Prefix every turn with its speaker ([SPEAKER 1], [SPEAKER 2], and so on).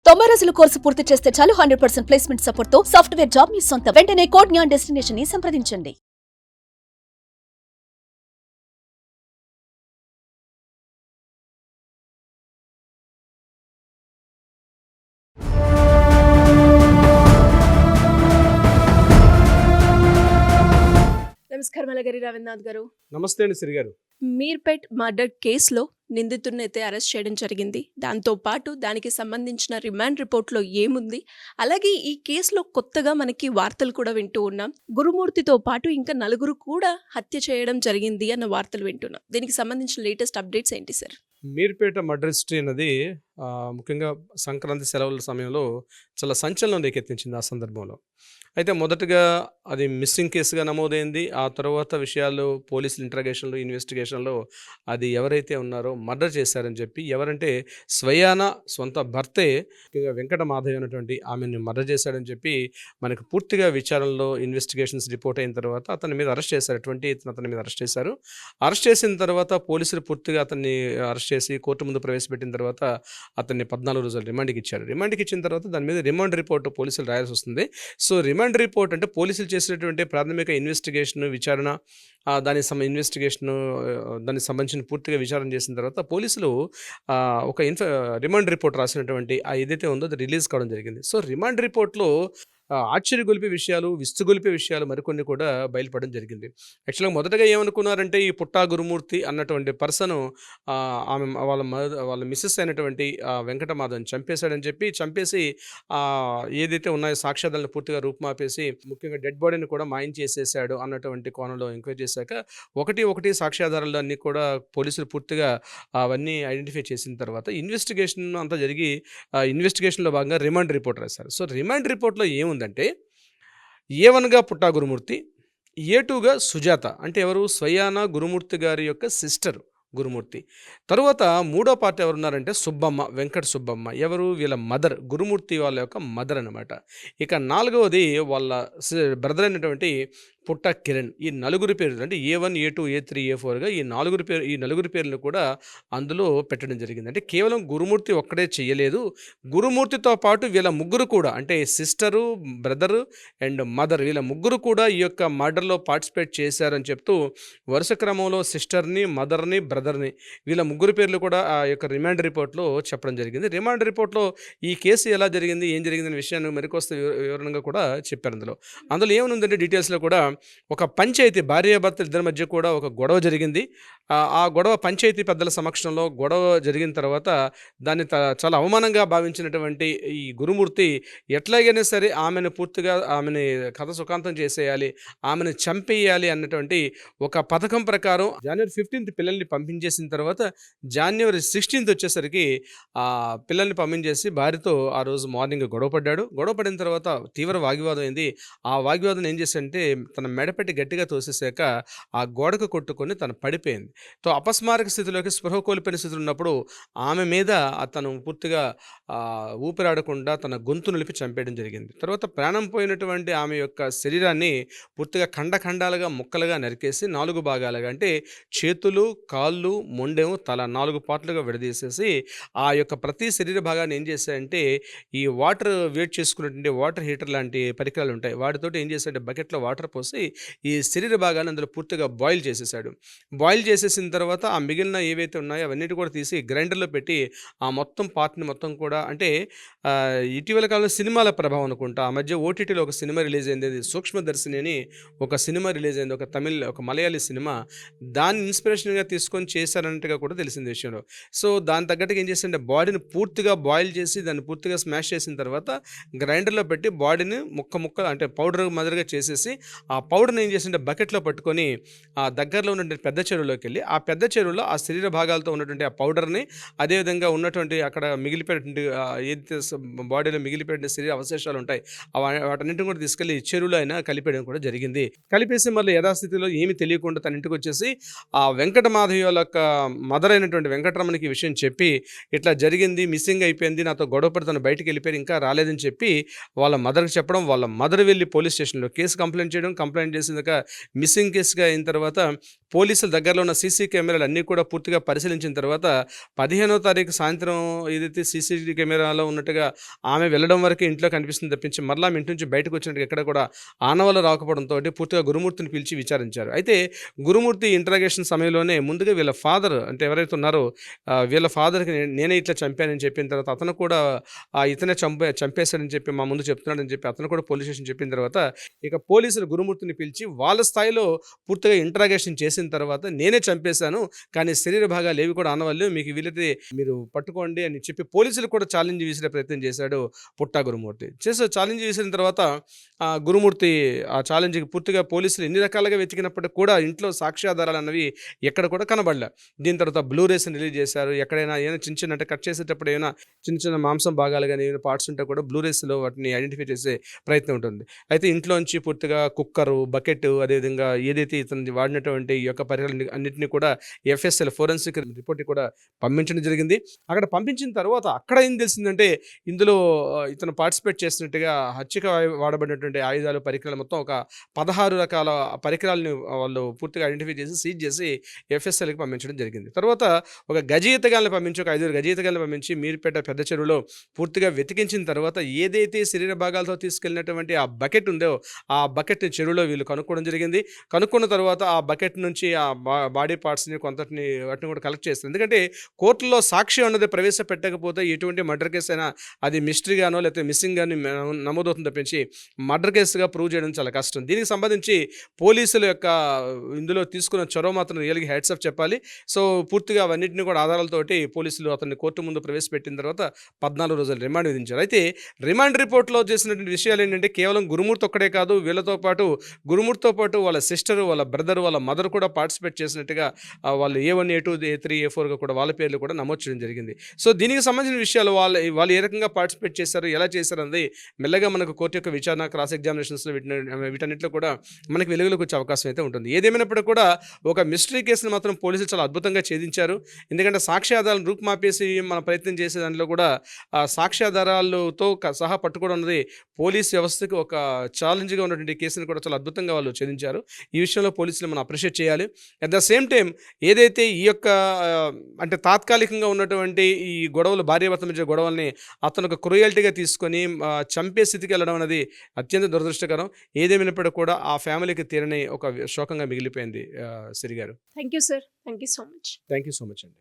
[SPEAKER 1] 90 రోజుల కోర్సు పూర్తి చేస్తే చాలు 100% ప్లేస్మెంట్ సపోర్ట్ తో సాఫ్ట్వేర్ జాబ్ మీ సొంతం. వెంటనే కోడ్ జ్ఞాన్ డెస్టినేషన్ ని సంప్రదించండి.
[SPEAKER 2] నమస్కారం అలగరి రవీంద్రనాథ్ గారు.
[SPEAKER 3] నమస్తే అండి శ్రీ గారు.
[SPEAKER 2] మీర్పేట్ మర్డర్ కేసులో నిందితుడిని అయితే అరెస్ట్ చేయడం జరిగింది. దాంతో పాటు దానికి సంబంధించిన రిమాండ్ రిపోర్ట్లో ఏముంది, అలాగే ఈ కేసులో కొత్తగా మనకి వార్తలు కూడా వింటూ ఉన్నాం. గురుమూర్తితో పాటు ఇంకా నలుగురు కూడా హత్య చేయడం జరిగింది అన్న వార్తలు వింటున్నాం. దీనికి సంబంధించిన లేటెస్ట్ అప్డేట్స్ ఏంటి సార్?
[SPEAKER 3] మీర్పేట మర్డర్ హిస్టరీ అనేది ముఖ్యంగా సంక్రాంతి సెలవుల సమయంలో చాలా సంచలనం రేకెత్తించింది ఆ సందర్భంలో. అయితే మొదటగా అది మిస్సింగ్ కేసుగా నమోదైంది. ఆ తర్వాత విషయాలు పోలీసులు ఇంట్రాగేషన్లో ఇన్వెస్టిగేషన్లో అది ఎవరైతే ఉన్నారో మర్డర్ చేశారని చెప్పి, ఎవరంటే స్వయాన సొంత భర్తే ముఖ్యంగా వెంకట మాధవి అనేటువంటి ఆమెను మర్డర్ చేశాడని చెప్పి మనకు పూర్తిగా విచారణలో ఇన్వెస్టిగేషన్స్ రిపోర్ట్ అయిన తర్వాత అతని మీద అరెస్ట్ చేశారు. అతని మీద అరెస్ట్ చేశారు. అరెస్ట్ చేసిన తర్వాత పోలీసులు పూర్తిగా అతన్ని అరెస్ట్ చేసి కోర్టు ముందు ప్రవేశపెట్టిన తర్వాత అతన్ని 14 రోజులు రిమాండ్కి ఇచ్చారు. రిమాండ్కి ఇచ్చిన తర్వాత దాని మీద రిమాండ్ రిపోర్ట్ పోలీసులు రాయాల్సి వస్తుంది. సో రిమాండ్ రిపోర్ట్ అంటే పోలీసులు చేసినటువంటి ప్రాథమిక ఇన్వెస్టిగేషన్ విచారణ, దానికి దానికి సంబంధించిన పూర్తిగా విచారణ చేసిన తర్వాత పోలీసులు ఒక రిమాండ్ రిపోర్ట్ రాసినటువంటి ఏదైతే ఉందో అది రిలీజ్ కావడం జరిగింది. సో రిమాండ్ రిపోర్ట్లో ఆశ్చర్యగొలిపే విషయాలు, విస్తుగొలిపే విషయాలు మరికొన్ని కూడా బయలుపడడం జరిగింది. యాక్చువల్గా మొదటగా ఏమనుకున్నారంటే ఈ పుట్టా గురుమూర్తి అన్నటువంటి పర్సను ఆమె వాళ్ళ మిస్సెస్ అయినటువంటి వెంకటమాధవని చంపేశాడని చెప్పి, చంపేసి ఏదైతే ఉన్నాయో సాక్ష్యాధారాలను పూర్తిగా రూపుమాపేసి ముఖ్యంగా డెడ్ బాడీని కూడా మాయం చేసేసాడు అన్నటువంటి కోణంలో ఎంక్వైరీ చేశాక ఒకటి సాక్ష్యాధారాలు అన్నీ కూడా పోలీసులు పూర్తిగా అవన్నీ ఐడెంటిఫై చేసిన తర్వాత ఇన్వెస్టిగేషన్ అంతా జరిగి ఇన్వెస్టిగేషన్లో భాగంగా రిమాండ్ రిపోర్ట్ రాశారు. సో రిమాండ్ రిపోర్ట్లో ఏముందంటే A1గా పుట్టా గురుమూర్తి, A2గా సుజాత, అంటే ఎవరు స్వయాన గురుమూర్తి గారి యొక్క సిస్టర్ గురుమూర్తి. తరువాత మూడో పార్టీ ఎవరున్నారంటే సుబ్బమ్మ, వెంకట సుబ్బమ్మ, ఎవరు వీళ్ళ మదర్, గురుమూర్తి వాళ్ళ యొక్క మదర్ అనమాట. ఇక నాలుగవది వాళ్ళ బ్రదర్ అయినటువంటి పుట్ట కిరణ్. ఈ నలుగురు పేర్లు అంటే A1, A2, A3, A4గా ఈ నలుగురు పేర్లు కూడా అందులో పెట్టడం జరిగింది. అంటే కేవలం గురుమూర్తి ఒక్కడే చేయలేదు, గురుమూర్తితో పాటు వీళ్ళ ముగ్గురు కూడా అంటే సిస్టరు, బ్రదరు అండ్ మదర్, వీళ్ళ ముగ్గురు కూడా ఈ యొక్క మర్డర్లో పార్టిసిపేట్ చేశారని చెప్తూ వరుస క్రమంలో సిస్టర్ని, మదర్ని, బ్రదర్ని వీళ్ళ ముగ్గురు పేర్లు కూడా ఆ యొక్క రిమాండ్ రిపోర్ట్లో చెప్పడం జరిగింది. రిమాండ్ రిపోర్ట్లో ఈ కేసు ఎలా జరిగింది, ఏం జరిగిందనే విషయాన్ని మరికొస్త వివరణగా కూడా చెప్పారు. అందులో ఏమనుందంటే డీటెయిల్స్లో కూడా ఒక పంచాయతీ, భార్యాభర్తల ఇద్దరి మధ్య కూడా ఒక గొడవ జరిగింది. ఆ గొడవ పంచాయతీ పెద్దల సమక్షంలో గొడవ జరిగిన తర్వాత దాన్ని చాలా అవమానంగా భావించినటువంటి ఈ గురుమూర్తి ఎట్లాగైనా సరే ఆమెని కథ సుఖాంతం చేసేయాలి, ఆమెను చంపేయాలి అన్నటువంటి ఒక పథకం ప్రకారం జనవరి 15th పిల్లల్ని పంపించేసిన తర్వాత జనవరి 16th వచ్చేసరికి ఆ పిల్లల్ని పంపించేసి భార్యతో ఆ రోజు మార్నింగ్ గొడవ పడిన తర్వాత తీవ్ర వాగ్వివాదం అయింది. ఆ వాగ్వివాదం ఏం చేశాడంటే తన మెడపెట్టి గట్టిగా తోసేసాక ఆ గోడకు కొట్టుకొని తను పడిపోయింది. తో అపస్మారక స్థితిలోకి స్పృహ కోల్పోయిన స్థితిలో ఉన్నప్పుడు ఆమె మీద అతను పూర్తిగా ఊపిరాడకుండా తన గొంతు నిలిపి చంపేయడం జరిగింది. తర్వాత ప్రాణం పోయినటువంటి ఆమె యొక్క శరీరాన్ని పూర్తిగా ఖండాలుగా ముక్కలుగా నరికేసి 4 భాగాలుగా అంటే చేతులు, కాళ్ళు, మొండెము, తల 4 పార్ట్లుగా విడదీసేసి ఆ యొక్క ప్రతి శరీర భాగాన్ని ఏం చేశాడంటే ఈ వాటర్ వేట్ చేసుకున్నటువంటి వాటర్ హీటర్ లాంటి పరికరాలు ఉంటాయి, వాటితోటి ఏం చేశాడంటే బకెట్లో వాటర్ పోసి ఈ శరీర భాగాన్ని అందులో పూర్తిగా బాయిల్ చేసేసాడు. బాయిల్ చేసేసిన తర్వాత ఆ మిగిలిన ఏవైతే ఉన్నాయో అవన్నిటి కూడా తీసి గ్రైండర్లో పెట్టి ఆ మొత్తం పార్ట్ని మొత్తం కూడా అంటే ఇటీవల కాలంలో సినిమాల ప్రభావం అనుకుంటా, ఆ మధ్య ఓటీటీలో ఒక సినిమా రిలీజ్ అయింది, అది సూక్ష్మదర్శిని అని ఒక సినిమా రిలీజ్ అయింది, ఒక మలయాళీ సినిమా. దాన్ని ఇన్స్పిరేషన్గా తీసుకొని చేశారన్నట్టుగా కూడా తెలిసింది విషయంలో. సో దాని తగ్గట్టుగా ఏం చేశారంటే బాడీని పూర్తిగా బాయిల్ చేసి దాన్ని పూర్తిగా స్మాష్ చేసిన తర్వాత గ్రైండర్లో పెట్టి బాడీని ముక్కలు అంటే పౌడర్ మాదిరిగా చేసేసి ఆ పౌడర్ని ఏం చేసింటే బకెట్లో పట్టుకొని ఆ దగ్గరలో ఉన్నటువంటి పెద్ద చెరువులోకి వెళ్ళి ఆ పెద్ద చెరువులో ఆ శరీర భాగాలతో ఉన్నటువంటి ఆ పౌడర్ని, అదేవిధంగా ఉన్నటువంటి అక్కడ మిగిలిపోయినటువంటి ఏదైతే బాడీలో మిగిలిపోయిన శరీర అవశేషాలు ఉంటాయి వాటన్నింటిని కూడా తీసుకెళ్లి చెరువులో అయినా కలిపేయడం కూడా జరిగింది. కలిపేసి మళ్ళీ యథాస్థితిలో ఏమి తెలియకుండా తన ఇంటికి వచ్చేసి ఆ వెంకట మాధవి వాళ్ళ యొక్క మదర్ అయినటువంటి వెంకటరమణకి విషయం చెప్పి ఇట్లా జరిగింది, మిస్సింగ్ అయిపోయింది, నాతో గొడవ పడి తను బయటికి వెళ్ళిపోయారు, ఇంకా రాలేదని చెప్పి వాళ్ళ మదర్కి చెప్పడం, వాళ్ళ మదర్ వెళ్ళి పోలీస్ స్టేషన్లో కేసు కంప్లైంట్ చేయడం, కంప్లైంట్ చేసినాక మిస్సింగ్ కేసుగా అయిన తర్వాత పోలీసుల దగ్గరలో ఉన్న సీసీ కెమెరాలు అన్నీ కూడా పూర్తిగా పరిశీలించిన తర్వాత 15వ తారీఖు సాయంత్రం ఏదైతే సీసీటీవీ కెమెరాలో ఉన్నట్టుగా ఆమె వెళ్ళడం వరకు ఇంట్లో కనిపిస్తుంది తప్పించి మరలా ఇంటి నుంచి బయటకు వచ్చినట్టుగా ఎక్కడ కూడా ఆనవాళ్ళు రాకపోవడంతో పూర్తిగా గురుమూర్తిని పిలిచి విచారించారు. అయితే గురుమూర్తి ఇంటరాగేషన్ సమయంలోనే ముందుగా వీళ్ళ ఫాదర్ అంటే ఎవరైతే ఉన్నారో వీళ్ళ ఫాదర్కి నేనే ఇట్లా చంపానని చెప్పిన తర్వాత అతను కూడా ఇతనే చంపేశాడని చెప్పి మా ముందు చెప్తున్నాడని చెప్పి అతను కూడా పోలీస్ స్టేషన్ చెప్పిన తర్వాత ఇక పోలీసులు గురుమూర్తిని పిలిచి వాళ్ళ స్థాయిలో పూర్తిగా ఇంటరాగేషన్ చేసిన తర్వాత నేనే చంపేశాను, కానీ శరీర భాగాలు ఏవి కూడా ఆనవాళ్ళు మీకు వీలైతే మీరు పట్టుకోండి అని చెప్పి పోలీసులు కూడా ఛాలెంజ్ విసిరే ప్రయత్నం చేశాడు పుట్టా గురుమూర్తి. ఛాలెంజ్ విసిరిన తర్వాత గురుమూర్తి ఆ ఛాలెంజ్కి పూర్తిగా పోలీసులు ఎన్ని రకాలుగా వెతికినప్పటికీ కూడా ఇంట్లో సాక్ష్యాధారాలు అన్నవి ఎక్కడ కూడా కనబడలే. దీని తర్వాత బ్లూరేస్ని రిలీజ్ చేశారు. ఎక్కడైనా ఏమైనా చిన్న చిన్న అంటే కట్ చేసేటప్పుడు ఏమైనా చిన్న చిన్న మాంసం భాగాలు కానీ ఏమైనా పార్ట్స్ ఉంటే కూడా బ్లూరేస్లో వాటిని ఐడెంటిఫై చేసే ప్రయత్నం ఉంటుంది. అయితే ఇంట్లోంచి పూర్తిగా కుక్కరు, బకెట్, అదేవిధంగా ఏదైతే ఇతను వాడినటువంటి ఈ యొక్క పరికరాలు అన్నింటినీ కూడా FSL ఫోరెన్సిక్ రిపోర్ట్ కూడా పంపించడం జరిగింది. అక్కడ పంపించిన తర్వాత అక్కడ ఏం తెలిసిందంటే ఇందులో ఇతను పార్టిసిపేట్ చేసినట్టుగా హత్యకు వాడబడినటువంటి ఆయుధాలు, పరికరాలు మొత్తం ఒక 16 రకాల పరికరాలను వాళ్ళు పూర్తిగా ఐడెంటిఫై చేసి సీజ్ చేసి FSLకి పంపించడం జరిగింది. తర్వాత ఒక గజయితగాలను పంపించి ఒక 5 గజయితగాలను పంపించి మీరుపేట పెద్ద చెరువులో పూర్తిగా వెతికించిన తర్వాత ఏదైతే శరీర భాగాలతో తీసుకెళ్ళినటువంటి ఆ బకెట్ ఉందో ఆ బకెట్ చెరువులో వీళ్ళు కనుక్కోవడం జరిగింది. కనుక్కున్న తర్వాత ఆ బకెట్ నుంచి ఆ బాడీ పార్ట్స్ని కొంతటిని వాటిని కూడా కలెక్ట్ చేస్తారు. ఎందుకంటే కోర్టులో సాక్షి అన్నది ప్రవేశపెట్టకపోతే ఎటువంటి మర్డర్ కేసు అయినా అది మిస్టరీగానో లేకపోతే మిస్సింగ్ గానీ నమోదవుతుంది తప్పించి మర్డర్ కేసుగా ప్రూవ్ చేయడం చాలా కష్టం. దీనికి సంబంధించి పోలీసుల యొక్క ఇందులో తీసుకున్న చొరవ మాత్రం రియల్గా హ్యాట్స్ ఆఫ్ చెప్పాలి. సో పూర్తిగా అవన్నింటినీ కూడా ఆధారాలతోటి పోలీసులు అతన్ని కోర్టు ముందు ప్రవేశపెట్టిన తర్వాత 14 రోజులు రిమాండ్ విధించారు. అయితే రిమాండ్ రిపోర్ట్లో చేసినటువంటి విషయాలు ఏంటంటే కేవలం గురుమూర్తి ఒక్కడే కాదు, వీళ్ళతో పాటు గురుమూర్తితో పాటు వాళ్ళ సిస్టర్, వాళ్ళ బ్రదర్, వాళ్ళ మదర్ కూడా పార్టిసిపేట్ చేసినట్టుగా వాళ్ళు A1, A2, A3, A4గా కూడా వాళ్ళ పేర్లు కూడా నమోదు చేయడం జరిగింది. సో దీనికి సంబంధించిన విషయాలు వాళ్ళు ఏ రకంగా పార్టిసిపేట్ చేశారు, ఎలా చేశారు అన్నది మెల్లగా మనకు కోర్టు యొక్క విచారణ, క్రాస్ ఎగ్జామినేషన్స్లో వీటన్నిటిలో కూడా మనకి వెలుగులోకి వచ్చే అవకాశం అయితే ఉంటుంది. ఏదేమైనప్పటికీ కూడా ఒక మిస్టరీ కేసును మాత్రం పోలీసులు చాలా అద్భుతంగా ఛేదించారు. ఎందుకంటే సాక్ష్యాధారాలను రూపుమాపేసి మన ప్రయత్నం చేసే దాంట్లో కూడా సాక్ష్యాధారాలతో సహా పట్టుకోవడం అన్నది పోలీస్ వ్యవస్థకు ఒక ఛాలెంజ్గా ఉన్నటువంటి కేసును కూడా చాలా అద్భుతంగా వాళ్ళు ఛేదించారు. ఈ విషయంలో పోలీసులు మనం అప్రిషియేట్ చేయాలి. అట్ ద సేమ్ టైం ఏదైతే ఈ యొక్క అంటే తాత్కాలికంగా ఉన్నటువంటి ఈ గొడవలు, భార్యాభర్త మధ్య గొడవల్ని అతను ఒక క్రూయల్టీగా తీసుకొని చంపే స్థితికి వెళ్ళడం అనేది అత్యంత దురదృష్టకరం. ఏదేమైనప్పటికీ కూడా ఆ ఫ్యామిలీకి తీరని ఒక శోకంగా మిగిలిపోయింది. సిరి గారు,
[SPEAKER 2] thank you sir. Thank you so much.
[SPEAKER 3] Thank you so much అండి.